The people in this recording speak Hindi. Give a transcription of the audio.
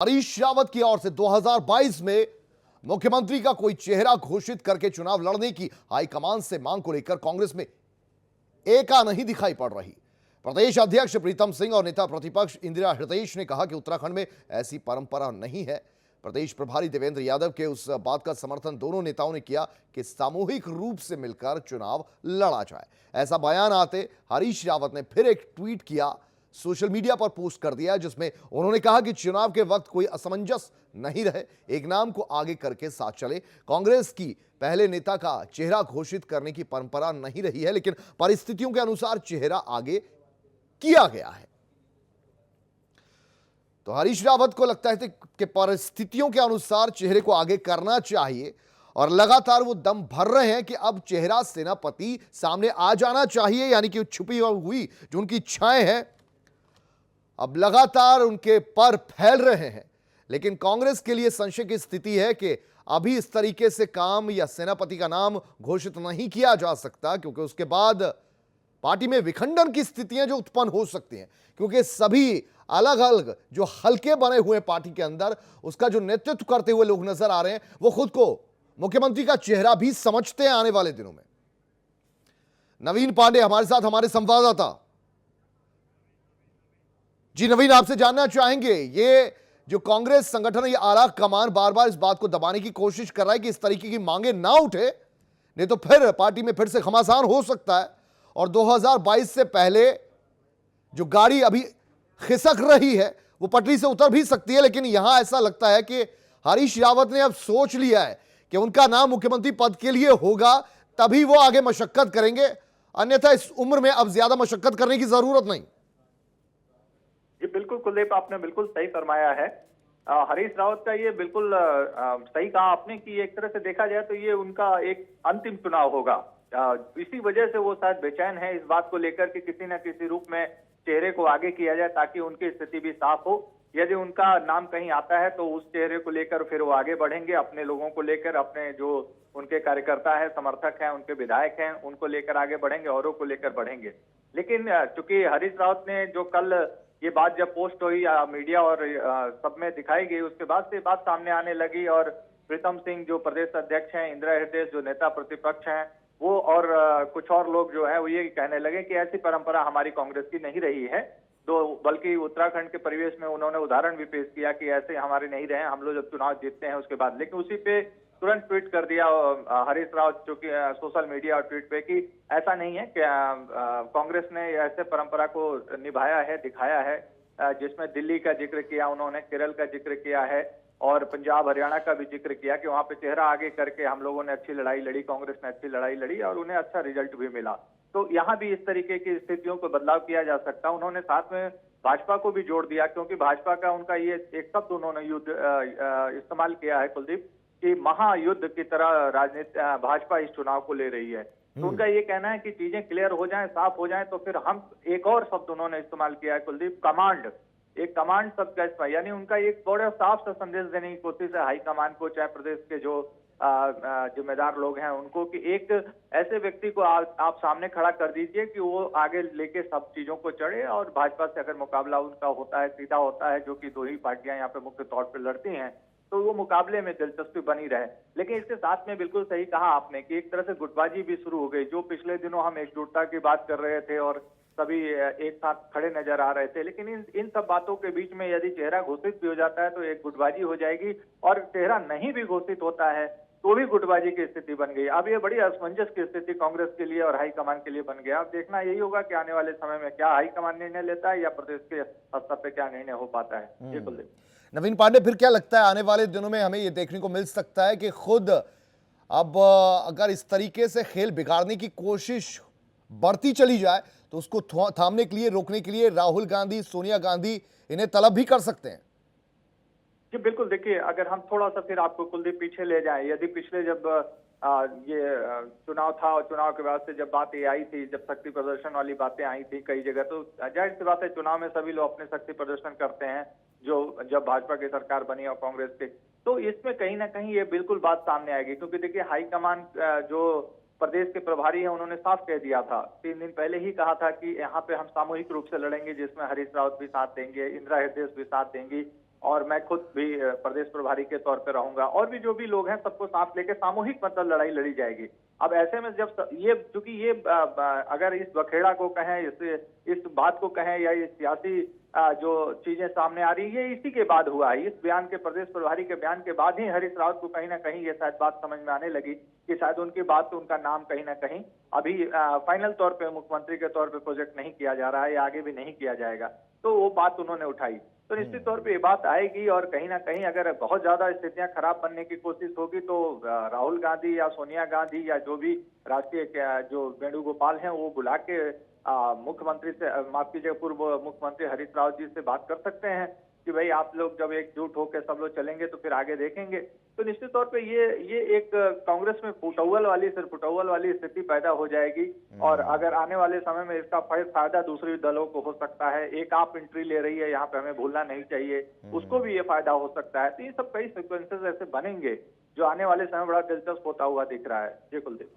हरीश रावत की ओर से 2022 में मुख्यमंत्री का कोई चेहरा घोषित करके चुनाव लड़ने की हाईकमान से मांग को लेकर कांग्रेस में एका नहीं दिखाई पड़ रही। प्रदेश अध्यक्ष प्रीतम सिंह और नेता प्रतिपक्ष इंदिरा हृदयेश ने कहा कि उत्तराखंड में ऐसी परंपरा नहीं है। प्रदेश प्रभारी देवेंद्र यादव के उस बात का समर्थन दोनों नेताओं ने किया कि सामूहिक रूप से मिलकर चुनाव लड़ा जाए। ऐसा बयान आते हरीश रावत ने फिर एक ट्वीट किया, सोशल मीडिया पर पोस्ट कर दिया, जिसमें उन्होंने कहा कि चुनाव के वक्त कोई असमंजस नहीं रहे, एक नाम को आगे करके साथ चले। कांग्रेस की पहले नेता का चेहरा घोषित करने की परंपरा नहीं रही है, लेकिन परिस्थितियों के अनुसार चेहरा आगे किया गया है। तो हरीश रावत को लगता है कि परिस्थितियों के अनुसार चेहरे को आगे करना चाहिए और लगातार वो दम भर रहे हैं कि अब चेहरा सेनापति सामने आ जाना चाहिए, यानी कि छुपी हुई जो उनकी इच्छाएं हैं अब लगातार उनके पर फैल रहे हैं। लेकिन कांग्रेस के लिए संशय की स्थिति है कि अभी इस तरीके से काम या सेनापति का नाम घोषित नहीं किया जा सकता, क्योंकि उसके बाद पार्टी में विखंडन की स्थितियां जो उत्पन्न हो सकती हैं, क्योंकि सभी अलग अलग जो हल्के बने हुए पार्टी के अंदर उसका जो नेतृत्व करते हुए लोग नजर आ रहे हैं, वो खुद को मुख्यमंत्री का चेहरा भी समझते हैं आने वाले दिनों में। नवीन पांडे हमारे साथ, हमारे संवाददाता। जी नवीन, आपसे जानना चाहेंगे, ये जो कांग्रेस संगठन ये आला कमान बार बार इस बात को दबाने की कोशिश कर रहा है कि इस तरीके की मांगे ना उठे, नहीं तो फिर पार्टी में फिर से घमासान हो सकता है और 2022 से पहले जो गाड़ी अभी खिसक रही है वो पटरी से उतर भी सकती है। लेकिन यहां ऐसा लगता है कि हरीश रावत ने अब सोच लिया है कि उनका नाम मुख्यमंत्री पद के लिए होगा, तभी वो आगे मशक्कत करेंगे, अन्यथा इस उम्र में अब ज्यादा मशक्कत करने की जरूरत नहीं। जी बिल्कुल कुलदीप, आपने बिल्कुल सही फरमाया है। हरीश रावत का ये बिल्कुल सही कहा आपने कि एक तरह से देखा जाए तो ये उनका एक अंतिम चुनाव होगा। इसी वजह से वो शायद बेचैन है इस बात को लेकर कि किसी न किसी रूप में चेहरे को आगे किया जाए ताकि उनकी स्थिति भी साफ हो। यदि उनका नाम कहीं आता है तो उस चेहरे को लेकर फिर वो आगे बढ़ेंगे, अपने लोगों को लेकर, अपने जो उनके कार्यकर्ता है, समर्थक हैं, उनके विधायक हैं, उनको लेकर आगे बढ़ेंगे, औरों को लेकर बढ़ेंगे। लेकिन चूंकि हरीश रावत ने जो कल ये बात जब पोस्ट हुई मीडिया और सब में दिखाई गई, उसके बाद से बात सामने आने लगी और प्रीतम सिंह जो प्रदेश अध्यक्ष हैं, इंदिरा हृदयेश जो नेता प्रतिपक्ष हैं, वो और कुछ और लोग जो है वो ये कहने लगे कि ऐसी परंपरा हमारी कांग्रेस की नहीं रही है। तो बल्कि उत्तराखंड के परिवेश में उन्होंने उदाहरण भी पेश किया कि ऐसे हमारे नहीं रहे, हम लोग जब चुनाव जीतते हैं उसके बाद। लेकिन उसी पे तुरंत ट्वीट कर दिया हरीश रावत जो कि सोशल मीडिया और ट्वीट पे कि ऐसा नहीं है कि कांग्रेस ने ऐसे परंपरा को निभाया है, दिखाया है, जिसमें दिल्ली का जिक्र किया उन्होंने, केरल का जिक्र किया है और पंजाब हरियाणा का भी जिक्र किया कि वहां पे चेहरा आगे करके हम लोगों ने अच्छी लड़ाई लड़ी, कांग्रेस ने अच्छी लड़ाई लड़ी और उन्हें अच्छा रिजल्ट भी मिला। तो यहाँ भी इस तरीके की स्थितियों को बदलाव किया जा सकता है। उन्होंने साथ में भाजपा को भी जोड़ दिया, क्योंकि भाजपा का उनका ये एक शब्द उन्होंने युद्ध इस्तेमाल किया है कुलदीप, कि महायुद्ध की तरह राजनीति भाजपा इस चुनाव को ले रही है। तो उनका ये कहना है कि चीजें क्लियर हो जाएं, साफ हो जाएं, तो फिर हम एक और शब्द उन्होंने इस्तेमाल किया है कुलदीप, कमांड। एक कमांड शब्द का इस्तेमाल, यानी उनका एक बड़ा साफ सा संदेश देने की कोशिश है हाईकमान को, चाहे प्रदेश के जो जिम्मेदार लोग हैं उनको, कि एक ऐसे व्यक्ति को आप सामने खड़ा कर दीजिए कि वो आगे लेके सब चीजों को चढ़े और भाजपा से अगर मुकाबला उनका होता है, सीधा होता है, जो कि दो ही पार्टियां यहाँ पे मुख्य तौर पर लड़ती हैं, तो वो मुकाबले में दिलचस्पी बनी रहे। लेकिन इसके साथ में बिल्कुल सही कहा आपने कि एक तरह से गुटबाजी भी शुरू हो गई। जो पिछले दिनों हम एकजुटता की बात कर रहे थे और सभी एक साथ खड़े नजर आ रहे थे, लेकिन इन सब बातों के बीच में यदि चेहरा घोषित भी हो जाता है तो एक गुटबाजी हो जाएगी, और चेहरा नहीं भी घोषित होता है तो भी गुटबाजी की स्थिति बन गई। अब ये बड़ी असमंजस की स्थिति कांग्रेस के लिए और हाईकमान के लिए बन गया। अब देखना यही होगा कि आने वाले समय में क्या हाईकमान निर्णय लेता है या प्रदेश के स्तर पे क्या निर्णय हो पाता है। ये कुलदीप। नवीन पांडे, फिर क्या लगता है आने वाले दिनों में हमें यह देखने को मिल सकता है कि खुद अब अगर इस तरीके से खेल बिगाड़ने की कोशिश बढ़ती चली जाए तो उसको थामने के लिए, रोकने के लिए राहुल गांधी, सोनिया गांधी इन्हें तलब भी कर सकते हैं? जी बिल्कुल, देखिए अगर हम थोड़ा सा फिर आपको कुलदीप पीछे ले जाएं, यदि पिछले जब ये चुनाव था और चुनाव के बाद से जब बात ये आई थी, जब शक्ति प्रदर्शन वाली बातें आई थी कई जगह, तो जाहिर सी बात है चुनाव में सभी लोग अपने शक्ति प्रदर्शन करते हैं, जो जब भाजपा की सरकार बनी और कांग्रेस की, तो इसमें कहीं ना कहीं ये बिल्कुल बात सामने आएगी। क्योंकि देखिए हाईकमान जो प्रदेश के प्रभारी हैं उन्होंने साफ कह दिया था, 3 दिन पहले ही कहा था कि यहाँ पे हम सामूहिक रूप से लड़ेंगे, जिसमें हरीश रावत भी साथ देंगे, इंदिरा हृदयेश भी साथ देंगी, और मैं खुद भी प्रदेश प्रभारी के तौर पे रहूंगा, और भी जो भी लोग हैं सबको साथ लेके सामूहिक मतलब लड़ाई लड़ी जाएगी। अब ऐसे में जब ये चूंकि ये अगर इस बखेड़ा को कहें, इस बात को कहें, या ये सियासी जो चीजें सामने आ रही है, इसी के बाद हुआ है। इस बयान के, प्रदेश प्रभारी के बयान के बाद ही हरीश रावत को कहीं ना कहीं ये शायद बात समझ में आने लगी कि शायद उनकी बात, तो उनका नाम कहीं ना कहीं अभी फाइनल तौर पे मुख्यमंत्री के तौर पे प्रोजेक्ट नहीं किया जा रहा है, या आगे भी नहीं किया जाएगा। तो वो बात उन्होंने उठाई, तो निश्चित तौर पे ये बात आएगी, और कहीं ना कहीं अगर बहुत ज्यादा स्थितियां खराब बनने की कोशिश होगी तो राहुल गांधी या सोनिया गांधी या जो भी राष्ट्रीय जो वेणुगोपाल हैं, वो बुला के मुख्यमंत्री से, माफ कीजिए, पूर्व मुख्यमंत्री हरीश रावत जी से बात कर सकते हैं कि भाई आप लोग जब एकजुट होकर सब लोग चलेंगे तो फिर आगे देखेंगे। तो निश्चित तौर पे ये एक कांग्रेस में सिर्फ फुटअव्वल वाली स्थिति पैदा हो जाएगी, और अगर आने वाले समय में इसका फायदा दूसरे दलों को हो सकता है। एक आप एंट्री ले रही है यहाँ पे, हमें भूलना नहीं चाहिए, उसको भी ये फायदा हो सकता है। तो ये सब कई सिक्वेंसेस ऐसे बनेंगे जो आने वाले समय में बड़ा दिलचस्प होता हुआ दिख रहा है। जी कुलदीप।